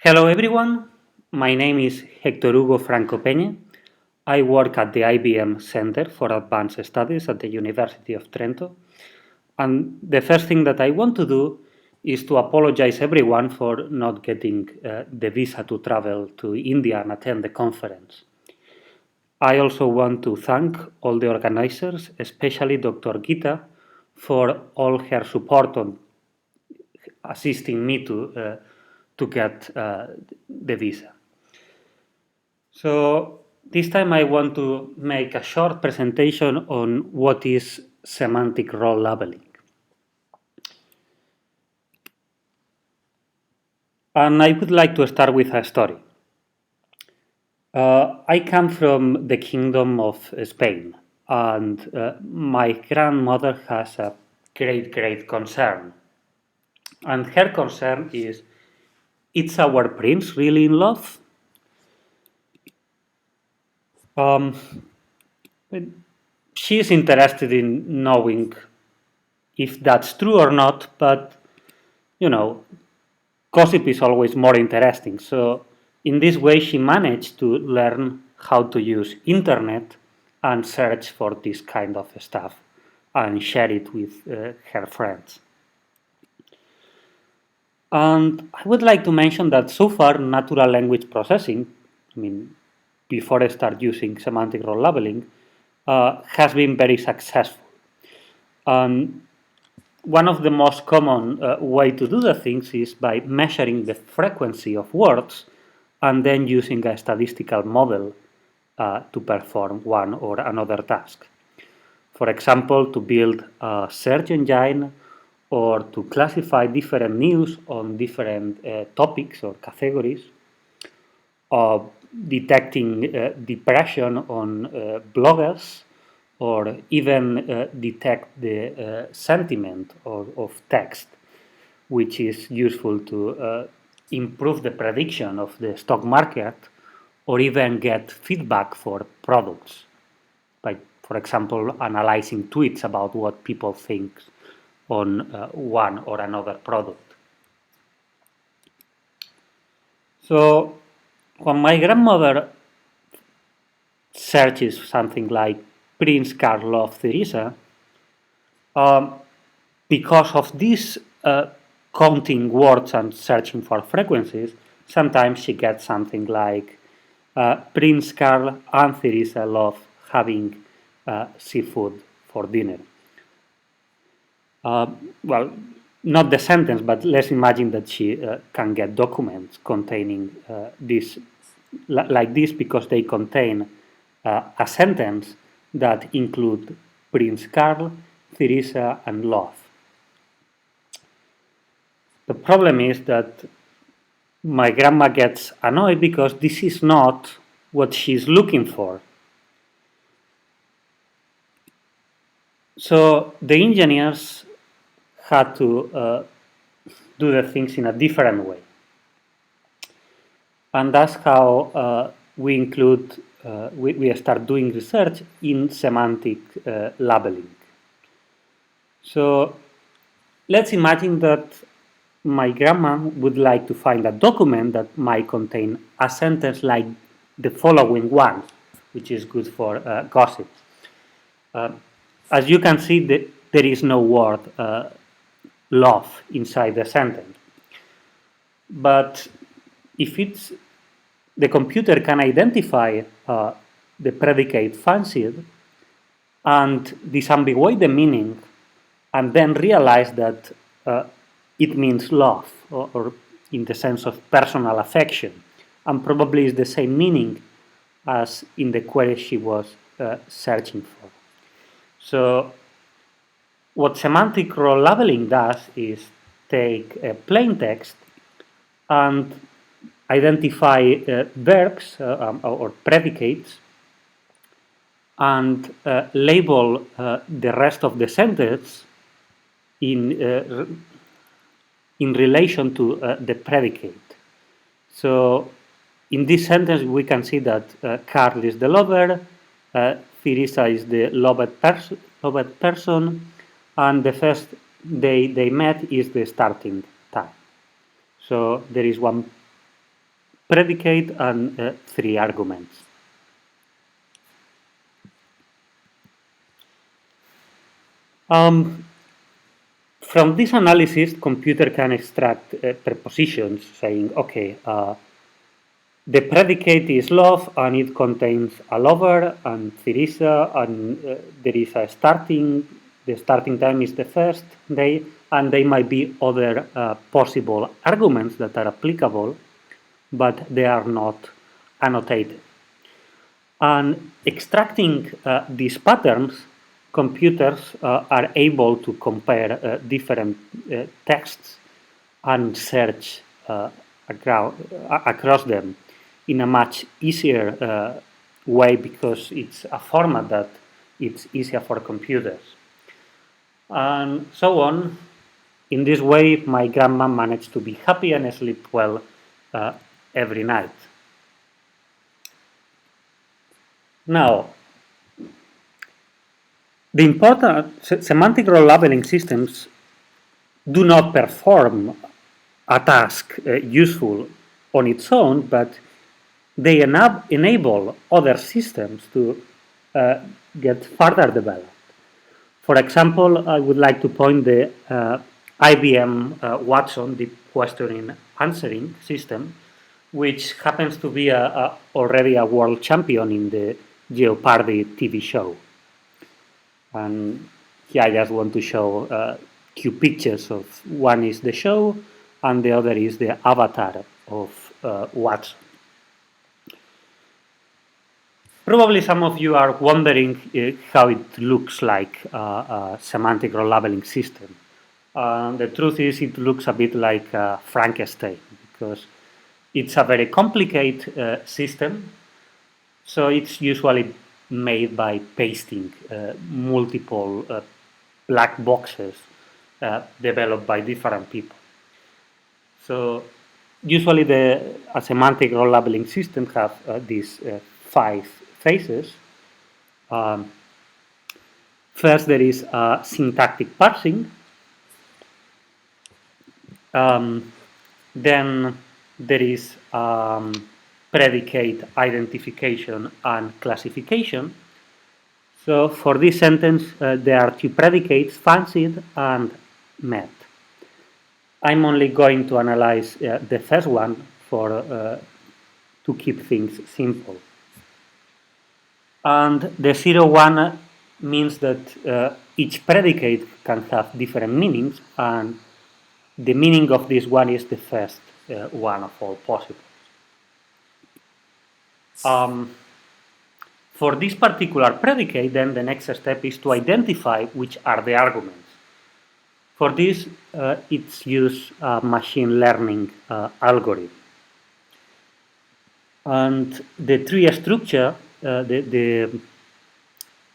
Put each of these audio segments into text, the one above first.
Hello everyone, my name is Héctor Hugo Franco Peña. I work at the IBM Center for Advanced Studies at the University of Trento. And the first thing that I want to do is to apologize everyone for not getting the visa to travel to India and attend the conference. I also want to thank all the organizers, especially Dr. Gita, for all her support on assisting me to get the visa. So this time I want to make a short presentation on what is semantic role labeling. And I would like to start with a story. I come from the Kingdom of Spain, and my grandmother has a great concern. And her concern is, is our prince really in love? Um, she is interested in knowing if that's true or not, but you know, gossip is always more interesting. So in this way, she managed to learn how to use internet and search for this kind of stuff and share it with her friends. And I would like to mention that so far, natural language processing, before I start using semantic role labeling, has been very successful. One of the most common way to do the things is by measuring the frequency of words and then using a statistical model to perform one or another task. For example, to build a search engine or to classify different news on different topics or categories, detecting depression on bloggers, or even detect the sentiment of text, which is useful to improve the prediction of the stock market or even get feedback for products, by, for example, analyzing tweets about what people think on one or another product. So when my grandmother searches something like Prince Carl of Theresa, because of this counting words and searching for frequencies, sometimes she gets something like Prince Carl and Theresa love having seafood for dinner. Well, not the sentence, but let's imagine that she can get documents containing this, like this, because they contain a sentence that include Prince Carl, Theresa, and love. The problem is that my grandma gets annoyed because this is not what she's looking for. So the engineers had to do the things in a different way. And that's how we start doing research in semantic labeling. So let's imagine that my grandma would like to find a document that might contain a sentence like the following one, which is good for gossip. As you can see, there is no word love inside the sentence. But if the computer can identify the predicate fancied and disambiguate the meaning and then realize that it means love, or in the sense of personal affection, and probably is the same meaning as in the query she was searching for. So what semantic role labeling does is take a plain text and identify verbs or predicates and label the rest of the sentence in relation to the predicate. So in this sentence, we can see that Carl is the lover, Theresa is the loved person, and the first day they met is the starting time. So there is one predicate and 3 arguments. From this analysis, computer can extract prepositions saying, okay, the predicate is love and it contains a lover and Teresa and there is a the starting time is the first day, and there might be other possible arguments that are applicable, but they are not annotated. And extracting these patterns, computers are able to compare different texts and search across them in a much easier way because it's a format that it's easier for computers. And so on. In this way, my grandma managed to be happy and sleep well every night. Now, the important semantic role labeling systems do not perform a task useful on its own, but they enable other systems to get further developed. For example, I would like to point the IBM Watson deep question answering system, which happens to be already a world champion in the Jeopardy TV show. And here I just want to show two pictures of one is the show and the other is the avatar of Watson. Probably some of you are wondering how it looks like a semantic role labeling system. The truth is it looks a bit like Frankenstein because it's a very complicated system. So it's usually made by pasting multiple black boxes developed by different people. So usually a semantic role labeling system have these 5 phases. First, there is syntactic parsing. Then there is predicate identification and classification. So for this sentence, there are 2 predicates, fancied and met. I'm only going to analyze the first one to keep things simple. And the 0-1 means that each predicate can have different meanings, and the meaning of this one is the first one of all possible. For this particular predicate, then the next step is to identify which are the arguments. For this, it's use a machine learning algorithm. And the tree structure, the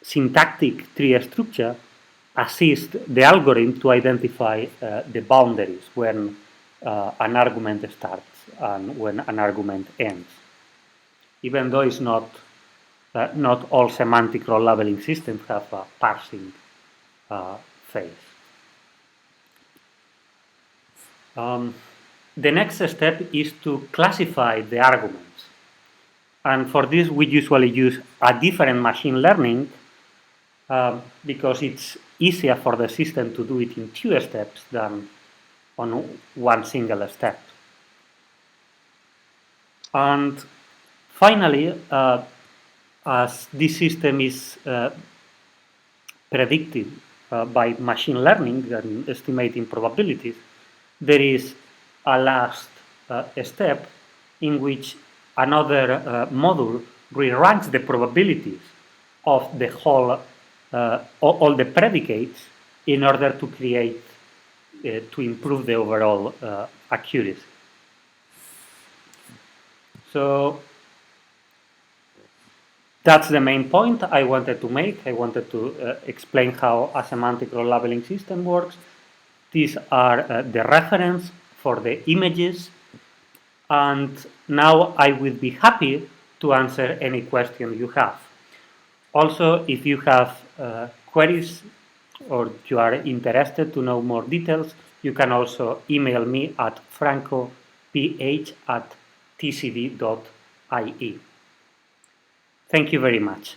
syntactic tree structure, assists the algorithm to identify the boundaries when an argument starts and when an argument ends. Even though it's not all semantic role labeling systems have a parsing phase. The next step is to classify the arguments. And for this, we usually use a different machine learning because it's easier for the system to do it in 2 steps than on one single step. And finally, as this system is predicted by machine learning and estimating probabilities, there is a last step in which another module re-ranks the probabilities of the whole, all the predicates in order to create, to improve the overall accuracy. So that's the main point I wanted to make. I wanted to explain how a semantic role labeling system works. These are the reference for the images. And now I will be happy to answer any question you have. Also, if you have queries or you are interested to know more details, you can also email me at francoph@ tcd.ie. Thank you very much.